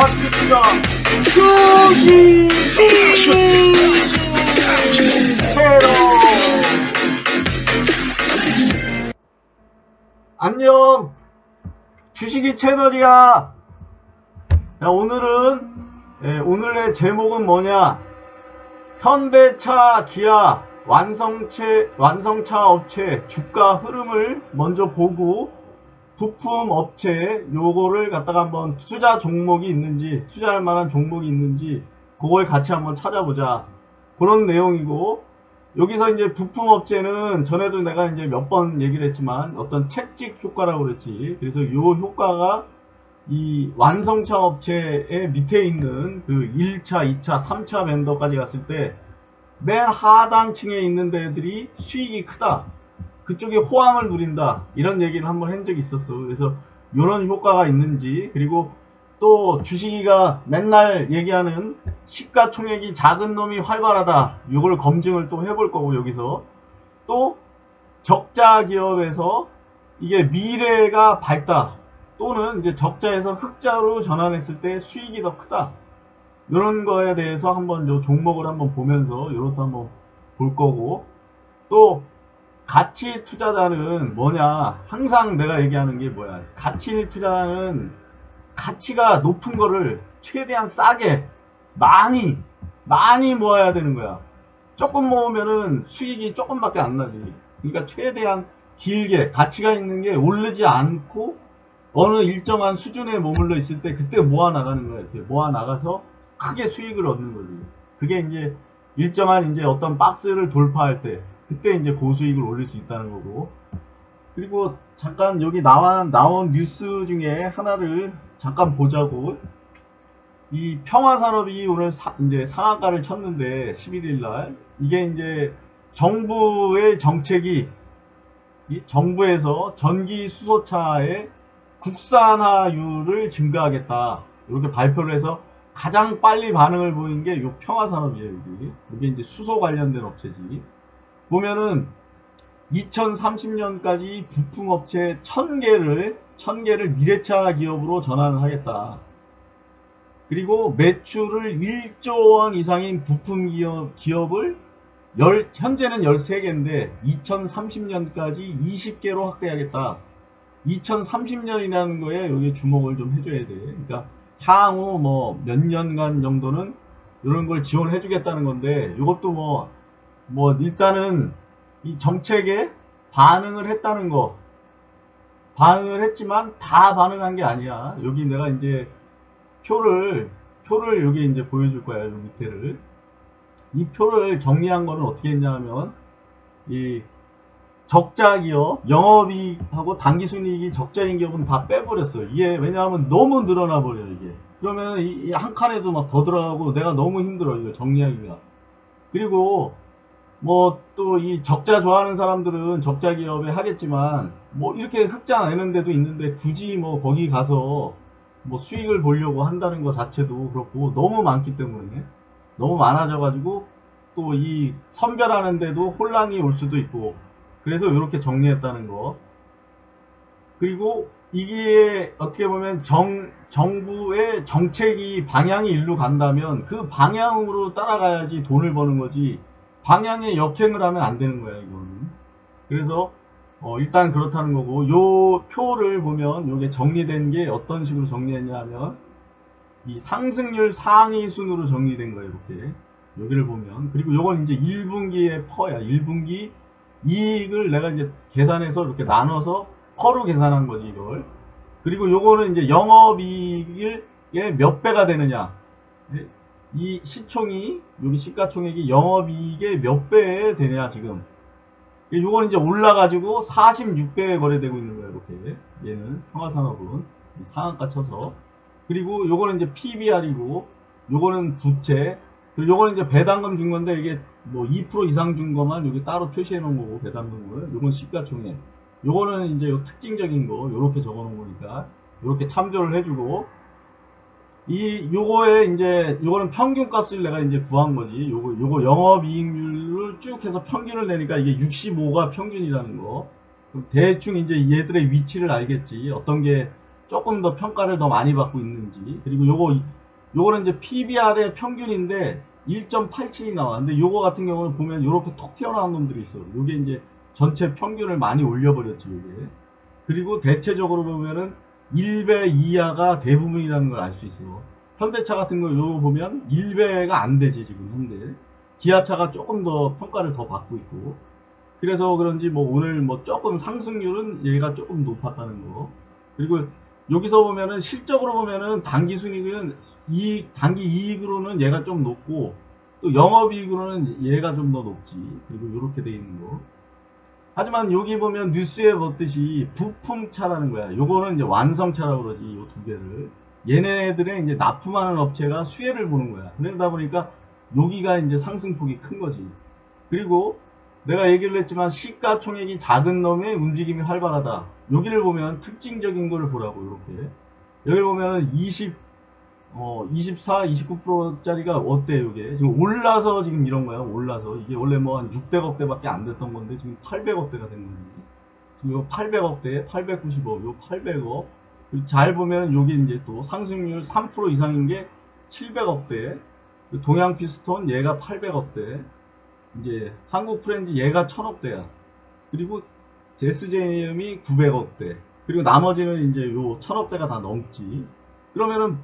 맞습니다. 주식이 채널. 안녕, 주식이 채널이야. 야, 오늘의 제목은 뭐냐? 현대차, 기아, 완성차 업체 주가 흐름을 먼저 보고 부품 업체 요거를 갖다가 한번 투자 종목이 있는지, 투자할 만한 종목이 있는지 그걸 같이 한번 찾아보자, 그런 내용이고, 여기서 이제 부품 업체는 전에도 내가 이제 몇 번 얘기를 했지만 어떤 책찍 효과라고 그랬지. 그래서 요 효과가 이 완성차 업체의 밑에 있는 그 1차, 2차, 3차 벤더까지 갔을 때 맨 하단층에 있는 데들이 수익이 크다, 그쪽에 호황을 누린다, 이런 얘기를 한번 한 적이 있었어. 그래서 이런 효과가 있는지, 그리고 또 주식이가 맨날 얘기하는 시가총액이 작은 놈이 활발하다, 이걸 검증을 또 해볼 거고, 여기서 또 적자 기업에서 이게 미래가 밝다, 또는 이제 적자에서 흑자로 전환했을 때 수익이 더 크다, 이런 거에 대해서 한번 요 종목을 한번 보면서 요렇게 한번 볼 거고, 또 가치 투자자는 뭐냐, 항상 내가 얘기하는 게 뭐야, 가치 투자자는 가치가 높은 거를 최대한 싸게 많이 모아야 되는 거야. 조금 모으면은 수익이 조금밖에 안 나지. 그러니까 최대한 길게 가치가 있는 게 오르지 않고 어느 일정한 수준에 머물러 있을 때 그때 모아 나가는 거야. 이렇게 모아 나가서 크게 수익을 얻는 거지. 그게 이제 일정한 이제 어떤 박스를 돌파할 때 그때 이제 고수익을 올릴 수 있다는 거고. 그리고 잠깐 여기 나온 뉴스 중에 하나를 잠깐 보자고. 이 평화산업이 오늘 이제 상한가를 쳤는데, 11일 날 이게 이제 정부의 정책이, 이 정부에서 전기 수소차의 국산화율을 증가하겠다, 이렇게 발표를 해서 가장 빨리 반응을 보인 게 요 평화산업이에요. 이게 이제 수소 관련된 업체지. 보면은 2030년까지 부품업체 1000개를 미래차 기업으로 전환을 하겠다. 그리고 매출을 1조 원 이상인 부품 기업을 현재는 13개인데 2030년까지 20개로 확대하겠다. 2030년이라는 거에 여기 주목을 좀 해줘야 돼. 그러니까 향후 뭐 몇 년간 정도는 이런 걸 지원해 주겠다는 건데, 이것도 뭐 일단은 이 정책에 반응을 했다는 거, 반응을 했지만 다 반응한 게 아니야. 여기 내가 이제 표를 여기 이제 보여줄 거야. 요 밑에를, 이 표를 정리한 거는 어떻게 했냐 하면, 이 적자 기업, 영업이익하고 당기순이익이 적자인 기업은 다 빼버렸어요. 이게 왜냐하면 너무 늘어나 버려요. 이게 그러면 이 한 칸에도 막 더 들어가고 내가 너무 힘들어, 이거 정리하기가. 그리고 뭐 또 이 적자 좋아하는 사람들은 적자 기업에 하겠지만, 뭐 이렇게 흑자 내는 데도 있는데 굳이 뭐 거기 가서 뭐 수익을 보려고 한다는 것 자체도 그렇고, 너무 많기 때문에, 너무 많아져 가지고 또 이 선별하는 데도 혼란이 올 수도 있고, 그래서 이렇게 정리했다는 거. 그리고 이게 어떻게 보면 정부의 정책이 방향이 일로 간다면 그 방향으로 따라가야지 돈을 버는 거지, 방향에 역행을 하면 안 되는 거야, 이거는. 그래서 일단 그렇다는 거고, 요 표를 보면 요게 정리된 게 어떤 식으로 정리했냐 하면, 이 상승률 상위 순으로 정리된 거예요, 이렇게. 여기를 보면. 그리고 요건 이제 1분기의 퍼야. 1분기 이익을 내가 이제 계산해서 이렇게 나눠서 퍼로 계산한 거지, 이걸. 그리고 요거는 이제 영업이익의 몇 배가 되느냐. 이 시총이, 여기 시가총액이 영업이익의 몇 배 되냐, 지금. 요거는 이제 올라가지고 46배에 거래되고 있는 거예요, 이렇게. 얘는, 평화산업은. 상한가 쳐서. 그리고 요거는 이제 PBR이고, 요거는 부채. 그리고 요거는 이제 배당금 준 건데, 이게 뭐 2% 이상 준 것만 여기 따로 표시해 놓은 거고, 배당금을. 요건 시가총액. 요거는 이제 요 특징적인 거, 요렇게 적어 놓은 거니까, 요렇게 참조를 해주고, 요거에 이제, 요거는 평균값을 내가 이제 구한 거지. 요거 영업이익률을 쭉 해서 평균을 내니까 이게 65가 평균이라는 거. 대충 이제 얘들의 위치를 알겠지. 어떤 게 조금 더 평가를 더 많이 받고 있는지. 그리고 요거는 이제 PBR의 평균인데 1.87이 나와. 근데 요거 같은 경우는 보면 요렇게 톡 튀어나온 놈들이 있어. 요게 이제 전체 평균을 많이 올려버렸지, 요게. 그리고 대체적으로 보면은 1배 이하가 대부분이라는 걸 알 수 있어. 현대차 같은 거 요거 보면 1배가 안 되지, 지금 현대. 기아차가 조금 더 평가를 더 받고 있고. 그래서 그런지 뭐 오늘 뭐 조금 상승률은 얘가 조금 높았다는 거. 그리고 여기서 보면은 실적으로 보면은 단기 순이익은 단기 이익으로는 얘가 좀 높고 또 영업이익으로는 얘가 좀 더 높지. 그리고 이렇게 돼 있는 거. 하지만 여기 보면 뉴스에 봤듯이 부품차라는 거야. 요거는 이제 완성차라고 그러지. 요 두 개를. 얘네들의 이제 납품하는 업체가 수혜를 보는 거야. 그러다 보니까 여기가 이제 상승폭이 큰 거지. 그리고 내가 얘기를 했지만 시가총액이 작은 놈의 움직임이 활발하다. 여기를 보면 특징적인 걸 보라고. 이렇게 여기 보면은 24, 29%짜리가 어때? 이게 지금 올라서 지금 이런 거야. 올라서 이게 원래 뭐 한 600억대 밖에 안 됐던 건데 지금 800억대가 된 거지. 지금 요 800억대, 890억, 요 800억. 잘 보면은 여기 이제 또 상승률 3% 이상인 게 700억대. 동양 피스톤 얘가 800억대. 이제 한국 프렌즈 얘가 1000억대야. 그리고 SJM이 900억대. 그리고 나머지는 이제 요 1000억대가 다 넘지. 그러면은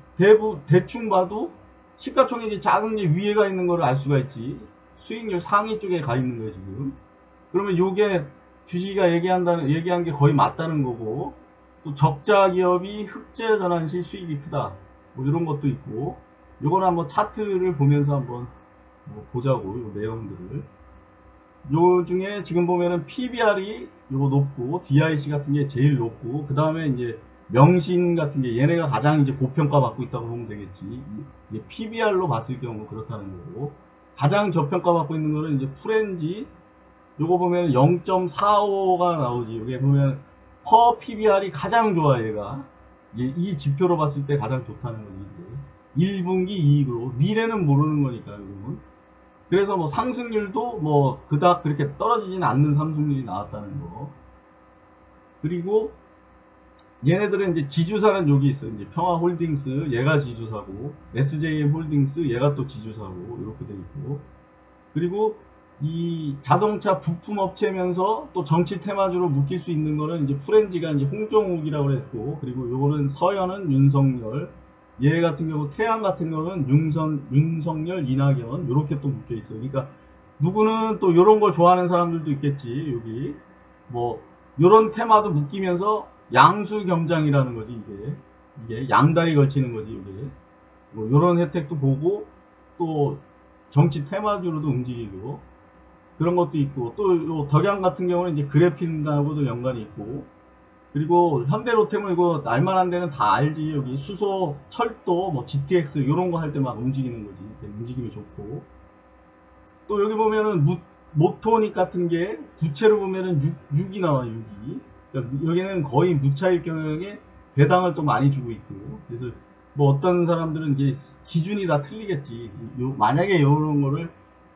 대충 봐도 시가총액이 작은 게 위에가 있는 거를 알 수가 있지. 수익률 상위 쪽에 가 있는 거예요, 지금. 그러면 요게 주식이가 얘기한 게 거의 맞다는 거고, 또 적자 기업이 흑자 전환 시 수익이 크다. 뭐 이런 것도 있고, 요거는 한번 차트를 보면서 한번 뭐 보자고, 요 내용들을. 요 중에 지금 보면은 PBR이 요거 높고, DIC 같은 게 제일 높고, 그 다음에 이제 명신 같은 게 얘네가 가장 이제 고평가 받고 있다고 보면 되겠지. 이게 PBR로 봤을 경우 그렇다는 거고, 가장 저평가 받고 있는 거는 이제 프렌지, 요거 보면 0.45가 나오지. 여기 보면 퍼 PBR이 가장 좋아, 얘가. 이 지표로 봤을 때 가장 좋다는 거지. 이게. 1분기 이익으로. 미래는 모르는 거니까, 이거는. 그래서 뭐 상승률도 뭐 그닥 그렇게 떨어지진 않는 상승률이 나왔다는 거. 그리고 얘네들은 이제 지주사는 여기 있어요. 이제 평화홀딩스 얘가 지주사고, SJM 홀딩스 얘가 또 지주사고, 이렇게 돼 있고. 그리고 이 자동차 부품 업체면서 또 정치 테마주로 묶일 수 있는 거는 이제 프렌지가 이제 홍정욱이라고 했고, 그리고 요거는 서현은 윤석열, 얘 같은 경우 태양 같은 경우는 윤석열, 이낙연 이렇게 또 묶여 있어요. 그러니까 누구는 또 이런 걸 좋아하는 사람들도 있겠지. 여기 뭐 이런 테마도 묶이면서 양수겸장이라는 거지. 이게 양다리 걸치는 거지. 이게 뭐 이런 혜택도 보고 또 정치 테마주로도 움직이고 그런 것도 있고, 또 덕양 같은 경우는 이제 그래핀하고도 연관이 있고, 그리고 현대로템은 이거 알만한 데는 다 알지. 여기 수소, 철도, 뭐 GTX 이런 거 할 때 막 움직이는 거지. 움직임이 좋고. 또 여기 보면은 모토닉 같은 게 부채로 보면은 6이 나와. 6이. 그러니까 여기는 거의 무차익 경영에 배당을 또 많이 주고 있고. 그래서 뭐 어떤 사람들은 이제 기준이 다 틀리겠지. 만약에 이런 거를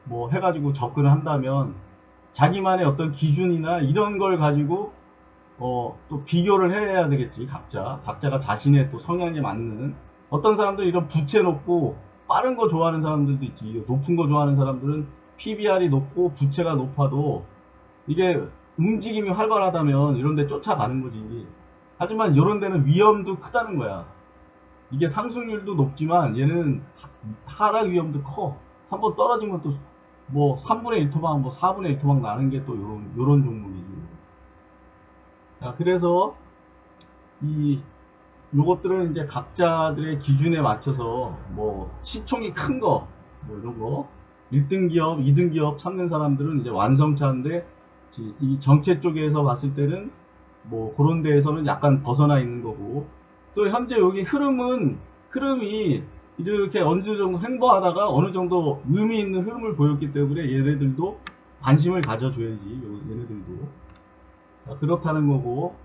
뭐 해가지고 접근을 한다면 자기만의 어떤 기준이나 이런 걸 가지고 또 비교를 해야 되겠지. 각자가 자신의 또 성향에 맞는. 어떤 사람들은 이런 부채 높고 빠른 거 좋아하는 사람들도 있지. 높은 거 좋아하는 사람들은 PBR이 높고 부채가 높아도 이게 움직임이 활발하다면 이런 데 쫓아가는 거지. 하지만 이런 데는 위험도 크다는 거야. 이게 상승률도 높지만 얘는 하락 위험도 커. 한번 떨어지면 또 뭐 3분의 1 토막, 뭐 4분의 1 토막 나는 게 또 요런 종목이지. 자, 그래서 요것들은 이제 각자들의 기준에 맞춰서 뭐 시총이 큰 거, 뭐 이런 거, 1등 기업, 2등 기업 찾는 사람들은 이제 완성차인데, 이 정체 쪽에서 봤을 때는 뭐 그런 데에서는 약간 벗어나 있는 거고, 또 현재 여기 흐름이 이렇게 어느 정도 횡보하다가 어느 정도 의미 있는 흐름을 보였기 때문에 얘네들도 관심을 가져줘야지. 얘네들도. 자, 그렇다는 거고.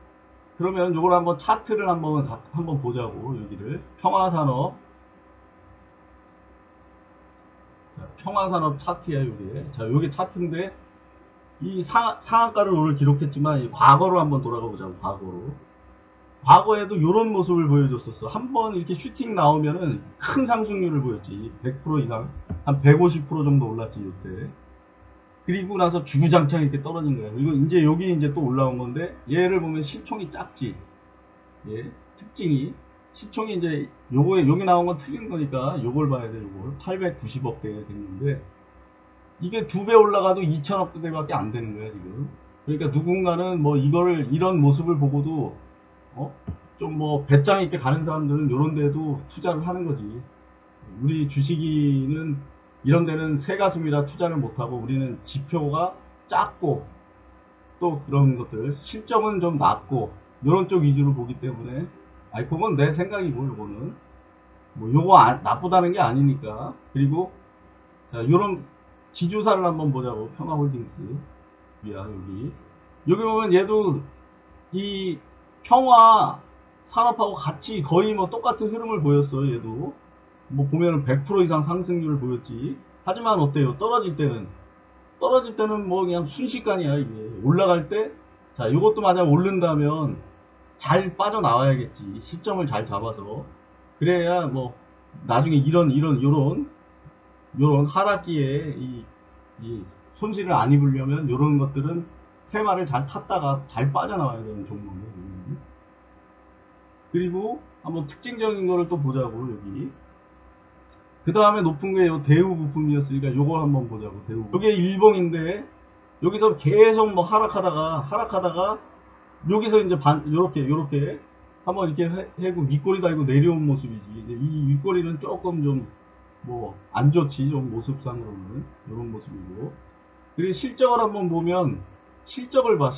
그러면 요걸 한번 차트를 한번 보자고. 여기를 평화산업. 자, 평화산업 차트야. 요게. 자, 요게 차트인데 이 상한가를 오늘 기록했지만 이 과거로 한번 돌아가 보자고. 과거로. 과거에도 이런 모습을 보여줬었어. 한번 이렇게 슈팅 나오면은 큰 상승률을 보였지. 100% 이상, 한 150% 정도 올랐지 이때. 그리고 나서 주구장창 이렇게 떨어진 거야. 그리고 이제 여기 이제 또 올라온 건데, 얘를 보면 시총이 작지. 예, 특징이 시총이 이제 요거에 여기 나온 건 틀린 거니까 요걸 봐야 돼. 요걸 890억대 됐는데, 이게 2배 올라가도 2천억대밖에 안 되는 거야 지금. 그러니까 누군가는 뭐 이거를 이런 모습을 보고도 좀 뭐 배짱 있게 가는 사람들은 이런 데도 투자를 하는 거지. 우리 주식이는 이런 데는 새가슴이라 투자를 못하고, 우리는 지표가 작고 또 그런 것들 실적은 좀 낮고 이런 쪽 위주로 보기 때문에, 아니 그건 내 생각이고, 요거는 뭐 요거 나쁘다는 게 아니니까. 그리고 자, 요런 지주사를 한번 보자고. 평화홀딩스 야, 여기 보면 얘도 이 평화 산업하고 같이 거의 뭐 똑같은 흐름을 보였어요. 얘도 뭐 보면은 100% 이상 상승률을 보였지. 하지만 어때요? 떨어질 때는 뭐 그냥 순식간이야. 이게 올라갈 때, 자, 이것도 만약 오른다면 잘 빠져나와야겠지. 시점을 잘 잡아서. 그래야 뭐 나중에 요런 하락기에 이 손실을 안 입으려면 요런 것들은 테마를 잘 탔다가 잘 빠져나와야 되는 종목이에요. 그리고 한번 특징적인 거를 또 보자고. 여기 그 다음에 높은 게 요 대우 부품이었으니까 요걸 한번 보자고. 대우, 요게 일봉인데 여기서 계속 뭐 하락하다가 여기서 이제 요렇게 한번 이렇게 해고 윗꼬리 달고 내려온 모습이지. 이 윗꼬리는 조금 좀 뭐 안 좋지, 좀 모습상으로는. 요런 모습이고. 그리고 실적을 한번 보면, 실적을 봐.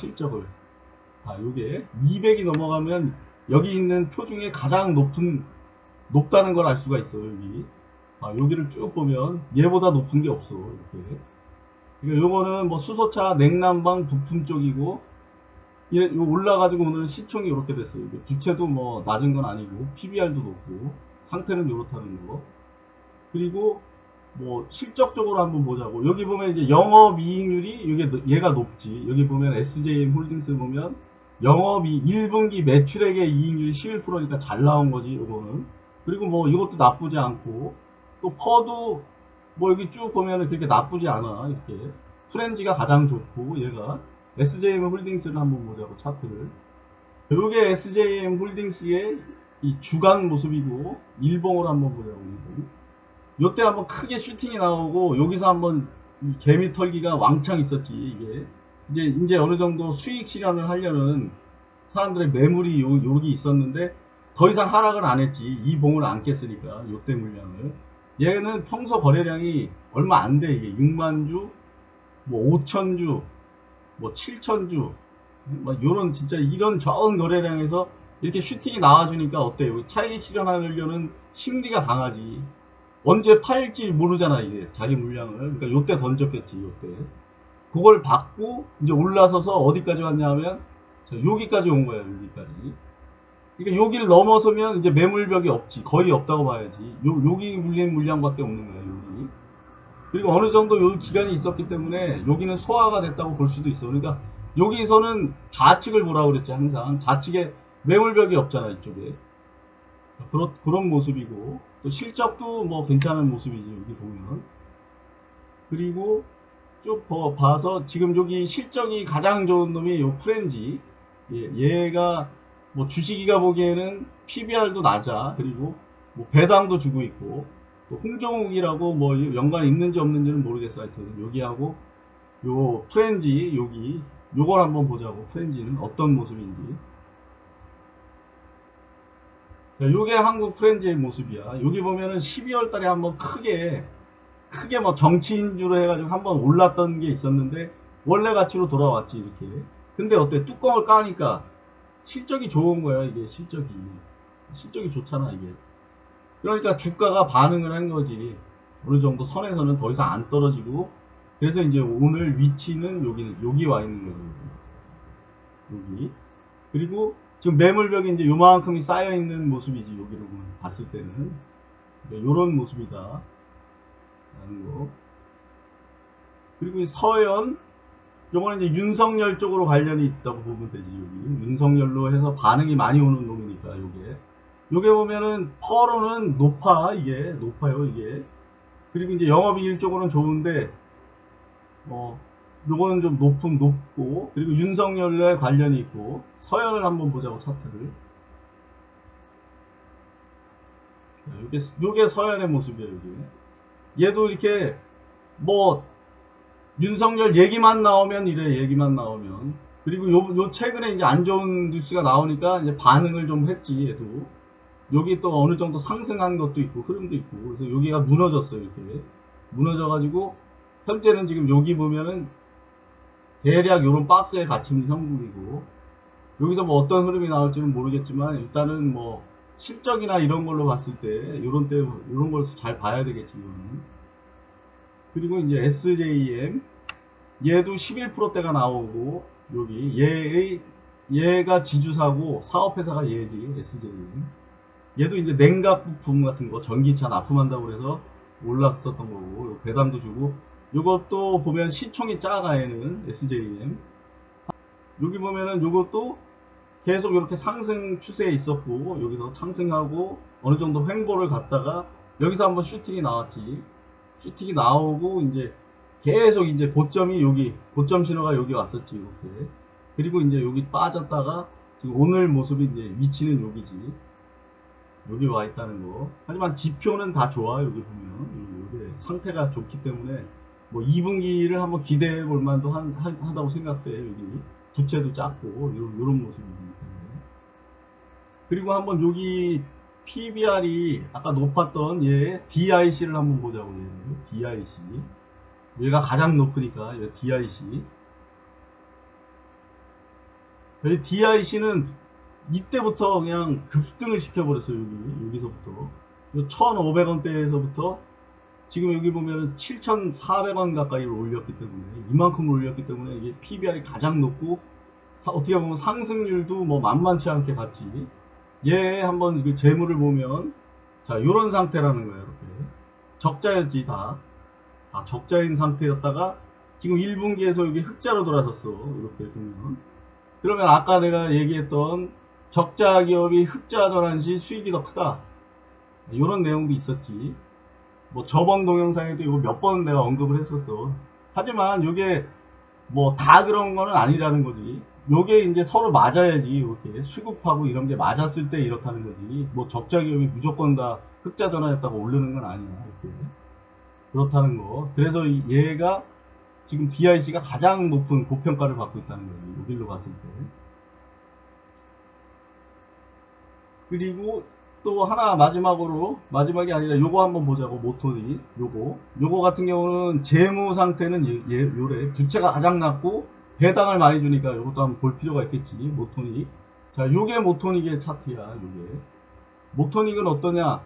요게 200이 넘어가면 여기 있는 표 중에 가장 높다는 걸 알 수가 있어요. 여기를 쭉 보면 얘보다 높은 게 없어. 이렇게. 그러니까 요거는 뭐 수소차 냉난방 부품 쪽이고, 이거 올라가지고 오늘 시총이 이렇게 됐어요. 부채도 뭐 낮은 건 아니고 PBR도 높고 상태는 이렇다는 거. 그리고 뭐 실적적으로 한번 보자고. 여기 보면 이제 영업이익률이 얘가 높지. 여기 보면 SJM 홀딩스 보면 1분기 매출액의 이익률이 11%니까 잘 나온 거지, 요거는. 그리고 뭐 이것도 나쁘지 않고, 또 퍼도 뭐 여기 쭉 보면은 그렇게 나쁘지 않아. 이렇게 프렌지가 가장 좋고, 얘가 SJM 홀딩스를 한번 보자고. 차트를. 요게 SJM 홀딩스의 이 주간 모습이고, 일봉을 한번 보자고. 일봉. 요때 한번 크게 슈팅이 나오고, 여기서 한번 이 개미 털기가 왕창 있었지. 이게 이제 어느 정도 수익 실현을 하려는 사람들의 매물이 여기 있었는데 더 이상 하락을 안 했지. 이 봉을 안 깼으니까. 요때 물량을. 얘는 평소 거래량이 얼마 안 돼. 이게 6만 주, 뭐 5천 주, 뭐 7천 주, 막 요런 진짜 이런 적은 거래량에서 이렇게 슈팅이 나와주니까 어때요? 차익 실현하려는 심리가 강하지. 언제 팔지 모르잖아. 이게 자기 물량을. 그러니까 요때 던졌겠지. 요때 그걸 받고 이제 올라서서 어디까지 왔냐면 여기까지 온 거야. 여기까지. 그러니까 여기를 넘어서면 이제 매물벽이 없지. 거의 없다고 봐야지. 여기 물린 물량밖에 없는 거야. 여기. 그리고 어느 정도 요 기간이 있었기 때문에 여기는 소화가 됐다고 볼 수도 있어. 그러니까 여기서는 좌측을 보라고 그랬지. 항상 좌측에 매물벽이 없잖아. 이쪽에. 그런 모습이고, 또 실적도 뭐 괜찮은 모습이지. 여기 보면. 그리고 쭉 봐서 지금 여기 실적이 가장 좋은 놈이 요 프렌지. 얘가 뭐 주식이가 보기에는 PBR도 낮아. 그리고 뭐 배당도 주고 있고, 또 홍정욱이라고 뭐 연관이 있는지 없는지는 모르겠어. 하여튼 여기하고 요 프렌지, 요걸 한번 보자고. 프렌지는 어떤 모습인지. 요게 한국 프렌즈의 모습이야. 여기 보면은 12월 달에 한번 크게 뭐 정치인주로 해가지고 한번 올랐던 게 있었는데 원래 가치로 돌아왔지. 이렇게. 근데 어때? 뚜껑을 까니까 실적이 좋은 거야. 이게 실적이 좋잖아. 이게. 그러니까 주가가 반응을 한 거지. 어느 정도 선에서는 더 이상 안 떨어지고, 그래서 이제 오늘 위치는 여기 와 있는 거죠. 여기. 그리고 지금 매물벽이 이제 요만큼이 쌓여 있는 모습이지. 여기로 봤을 때는 요런 모습이다 라는 거. 그리고 서현, 요거는 이제 윤석열 쪽으로 관련이 있다고 보면 되지. 여기 윤석열로 해서 반응이 많이 오는 놈인데, 요게 보면은 퍼로는 이게 높아요 이게. 그리고 이제 영업이익 쪽으로는 좋은데 요거는 좀 높고, 그리고 윤석열에 관련이 있고. 서현을 한번 보자고 차트를. 요게 서현의 모습이에요 이게. 얘도 이렇게 뭐 윤석열 얘기만 나오면 이래, 얘기만 나오면. 그리고 요 최근에 이제 안 좋은 뉴스가 나오니까 이제 반응을 좀 했지 얘도. 여기 또 어느 정도 상승한 것도 있고 흐름도 있고. 그래서 여기가 무너졌어요 이렇게. 무너져가지고 현재는 지금 여기 보면은 대략 요런 박스에 갇힌 형국이고, 여기서 뭐 어떤 흐름이 나올지는 모르겠지만 일단은 뭐 실적이나 이런 걸로 봤을 때 요런 걸 잘 봐야 되겠지 이거는. 그리고 이제 SJM 얘도 11%대가 나오고, 여기 얘가 지주사고 사업회사가 얘지 SJM. 얘도 이제 냉각 부품 같은 거 전기차 납품한다고 그래서 올랐었던 거고, 배당도 주고. 요것도 보면 시총이 작아 얘는 SJM. 여기 보면은 요것도 계속 이렇게 상승 추세에 있었고, 여기서 상승하고 어느 정도 횡보를 갔다가 여기서 한번 슈팅이 나왔지. 슈팅이 나오고 이제 계속 이제 고점이 여기, 고점 신호가 여기 왔었지 이렇게. 그리고 이제 여기 빠졌다가 지금 오늘 모습이 이제 위치는 여기지. 여기 와 있다는 거. 하지만 지표는 다 좋아. 여기 보면 여기 상태가 좋기 때문에 뭐 2분기를 한번 기대해 볼 만도 하다고 생각돼. 여기 부채도 작고 이런 모습입니다. 그리고 한번 여기 PBR이 아까 높았던 얘 DIC를 한번 보자고. 얘 DIC 얘가 가장 높으니까 얘 DIC. DIC는 이때부터 그냥 급등을 시켜버렸어요. 여기서부터 1500원대에서부터 지금 여기 보면 7400원 가까이를 올렸기 때문에, 이만큼 올렸기 때문에 이게 PBR이 가장 높고, 어떻게 보면 상승률도 뭐 만만치 않게 봤지. 얘 한번 그 재물을 보면 자 요런 상태라는 거예요. 이렇게 적자였지. 다 적자인 상태였다가 지금 1분기에서 여기 흑자로 돌아섰어. 이렇게 보면. 그러면 아까 내가 얘기했던 적자 기업이 흑자 전환 시 수익이 더 크다, 이런 내용도 있었지. 뭐 저번 동영상에도 이거 몇 번 내가 언급을 했었어. 하지만 이게 뭐 다 그런 거는 아니라는 거지. 요게 이제 서로 맞아야지. 이렇게 수급하고 이런 게 맞았을 때 이렇다는 거지. 뭐 적자 기업이 무조건 다 흑자 전환했다고 오르는 건 아니야. 이렇게. 그렇다는 거. 그래서 얘가 지금 DIC가 가장 높은 고평가를 받고 있다는 거지. 여기로 봤을 때. 그리고 또 하나 마지막이 아니라 요거 한번 보자고. 모토리 요거 같은 경우는 재무 상태는 요래 부채가 가장 낮고 배당을 많이 주니까 요것도 한번 볼 필요가 있겠지. 모토닉. 자, 요게 모토닉의 차트야. 요게 모토닉은 어떠냐,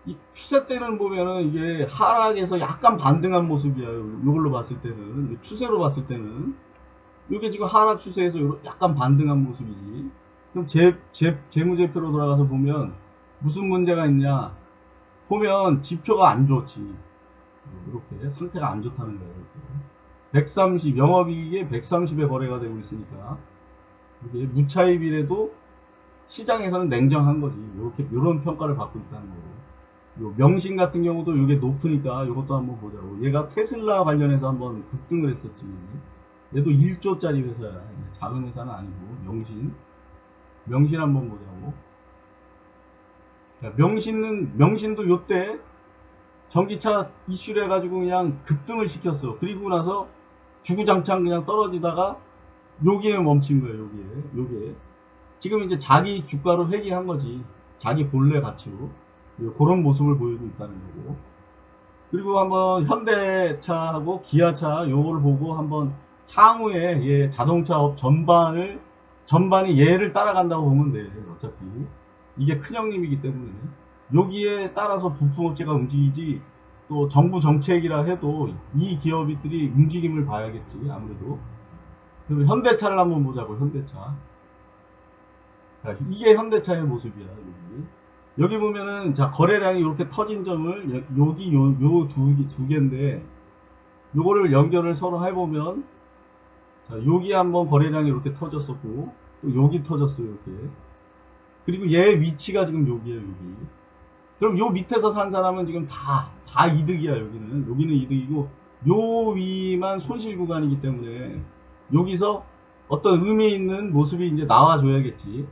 이 추세 때는 보면은 이게 하락에서 약간 반등한 모습이야. 요걸로 봤을 때는, 추세로 봤을 때는 요게 지금 하락 추세에서 약간 반등한 모습이지. 그럼 재무제표로 돌아가서 보면 무슨 문제가 있냐, 보면 지표가 안 좋지. 이렇게 상태가 안 좋다는 거예요. 이렇게. 130, 영업이익에 130에 거래가 되고 있으니까 이게 무차입이라도 시장에서는 냉정한 거지. 요런 평가를 받고 있다는 거고. 요 명신 같은 경우도 이게 높으니까 이것도 한번 보자고. 얘가 테슬라 관련해서 한번 급등을 했었지. 얘도 1조짜리 회사야. 작은 회사는 아니고. 명신 한번 보자고. 명신도 요때 전기차 이슈를 해가지고 그냥 급등을 시켰어. 그리고 나서 주구장창 그냥 떨어지다가 여기에 멈춘 거예요. 요게 지금 이제 자기 주가로 회귀한 거지. 자기 본래 가치로. 그런 모습을 보이고 있다는 거고. 그리고 한번 현대차하고 기아차 요거를 보고 한번 향후에 얘 자동차업 전반이 얘를 따라간다고 보면 돼. 어차피 이게 큰형님이기 때문에 여기에 따라서 부품업체가 움직이지, 또 정부 정책이라 해도 이 기업들이 움직임을 봐야겠지 아무래도. 그리고 현대차를 한번 보자고. 현대차. 자, 이게 현대차의 모습이야. 여기 보면은 자 거래량이 이렇게 터진 점을 여기 요 두 개인데, 요거를 연결을 서로 해보면 자 여기 한번 거래량이 이렇게 터졌었고, 또 여기 터졌어요. 이렇게 그리고 얘 위치가 지금 여기에요, 여기. 그럼 요 밑에서 산 사람은 지금 다 이득이야, 여기는 이득이고, 요 위만 손실 구간이기 때문에, 여기서 어떤 의미 있는 모습이 이제 나와줘야겠지.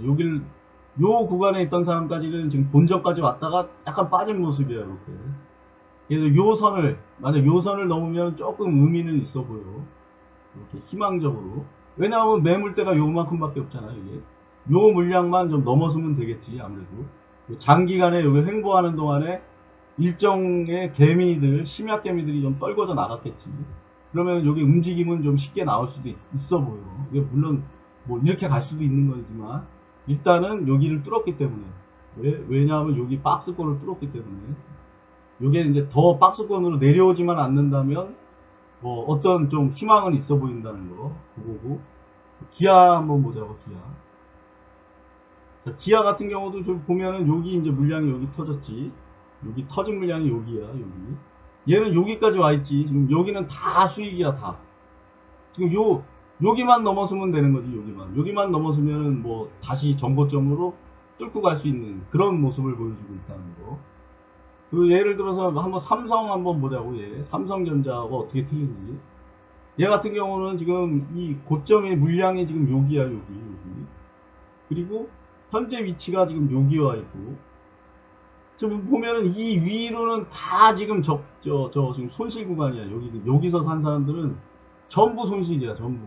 여길, 요 구간에 있던 사람까지는 지금 본전까지 왔다가 약간 빠진 모습이야, 이렇게. 그래서 요 선을, 만약 요 선을 넘으면 조금 의미는 있어 보여. 이렇게 희망적으로. 왜냐하면 매물대가 요만큼밖에 없잖아, 이게. 요 물량만 좀 넘어서면 되겠지, 아무래도. 장기간에 여기 횡보하는 동안에 일정의 개미들, 심야 개미들이 좀 떨궈져 나갔겠지. 그러면 여기 움직임은 좀 쉽게 나올 수도 있어 보여. 이게 물론 뭐 이렇게 갈 수도 있는 거지만 일단은 여기를 뚫었기 때문에. 왜냐하면 여기 박스권을 뚫었기 때문에. 이게 이제 더 박스권으로 내려오지만 않는다면 뭐 어떤 좀 희망은 있어 보인다는 거 그거고. 기아 한번 보자고. 자, 기아 같은 경우도 좀 보면은 여기 이제 물량이 여기 터졌지. 여기 터진 물량이 여기야, 여기. 얘는 여기까지 와 있지. 지금 여기는 다 수익이야, 다. 지금 여기만 넘어서면 되는 거지, 여기만 넘어서면은 뭐 다시 정고점으로 뚫고 갈 수 있는 그런 모습을 보여주고 있다는 거. 그 예를 들어서 한번 삼성 한번 보자고, 얘. 삼성전자하고 어떻게 틀린지. 얘 같은 경우는 지금 이 고점의 물량이 지금 여기야, 여기. 그리고 현재 위치가 지금 여기 와 있고, 지금 보면은 이 위로는 다 지금 지금 손실 구간이야. 여기서 산 사람들은 전부 손실이야, 전부.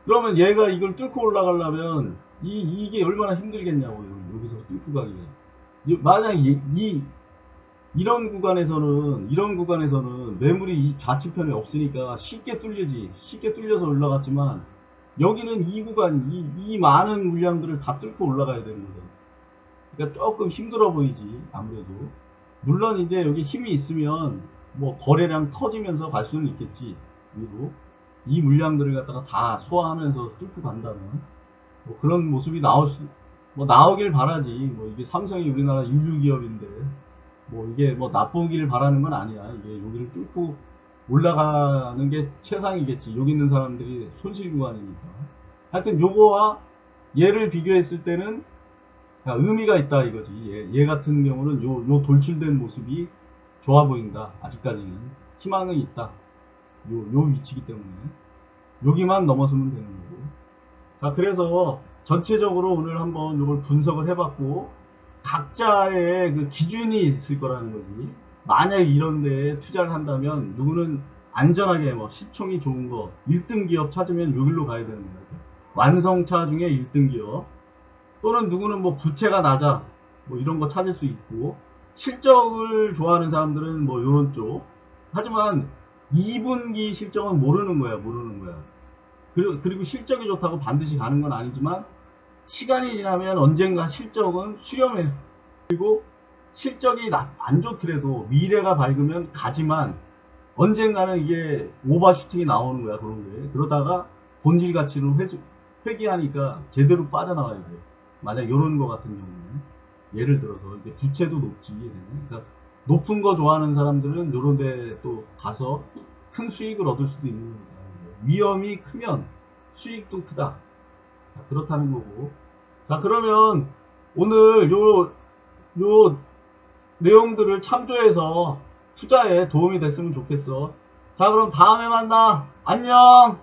그러면 얘가 이걸 뚫고 올라가려면 이게 얼마나 힘들겠냐고, 여기서 뚫고 가기가. 만약 이런 구간에서는 매물이 이 좌측편에 없으니까 쉽게 뚫리지. 쉽게 뚫려서 올라갔지만, 여기는 이 구간, 이 많은 물량들을 다 뚫고 올라가야 되는 거죠. 그러니까 조금 힘들어 보이지, 아무래도. 물론 이제 여기 힘이 있으면 뭐 거래량 터지면서 갈 수는 있겠지. 그리고 이 물량들을 갖다가 다 소화하면서 뚫고 간다면 뭐 그런 모습이 뭐 나오길 바라지. 뭐 이게 삼성이 우리나라 인류 기업인데 뭐 이게 뭐 나쁘길 바라는 건 아니야. 이게 여기를 뚫고 올라가는 게 최상이겠지. 여기 있는 사람들이 손실 구간이니까. 하여튼 요거와 얘를 비교했을 때는 의미가 있다 이거지. 얘 같은 경우는 요 돌출된 모습이 좋아 보인다. 아직까지는 희망은 있다. 요 위치기 때문에 여기만 넘어서면 되는 거고. 자, 그래서 전체적으로 오늘 한번 이걸 분석을 해봤고, 각자의 그 기준이 있을 거라는 거지. 만약에 이런 데에 투자를 한다면 누구는 안전하게 뭐 시총이 좋은 거 1등 기업 찾으면 여기로 가야 되는 거야. 완성차 중에 1등 기업. 또는 누구는 뭐 부채가 낮아 뭐 이런 거 찾을 수 있고, 실적을 좋아하는 사람들은 뭐 요런 쪽. 하지만 2분기 실적은 모르는 거야. 그리고 실적이 좋다고 반드시 가는 건 아니지만, 시간이 지나면 언젠가 실적은 수렴해. 그리고 실적이 안 좋더라도 미래가 밝으면 가지만, 언젠가는 이게 오버슈팅이 나오는 거야, 그런 게. 그러다가 본질 가치로 회귀하니까 제대로 빠져나와야 돼. 만약 이런 거 같은 경우는, 예를 들어서 이게 부채도 높지. 그러니까 높은 거 좋아하는 사람들은 요런 데 또 가서 큰 수익을 얻을 수도 있는 겁니다. 위험이 크면 수익도 크다. 그렇다는 거고. 자, 그러면 오늘 요 내용들을 참조해서 투자에 도움이 됐으면 좋겠어. 자, 그럼 다음에 만나. 안녕!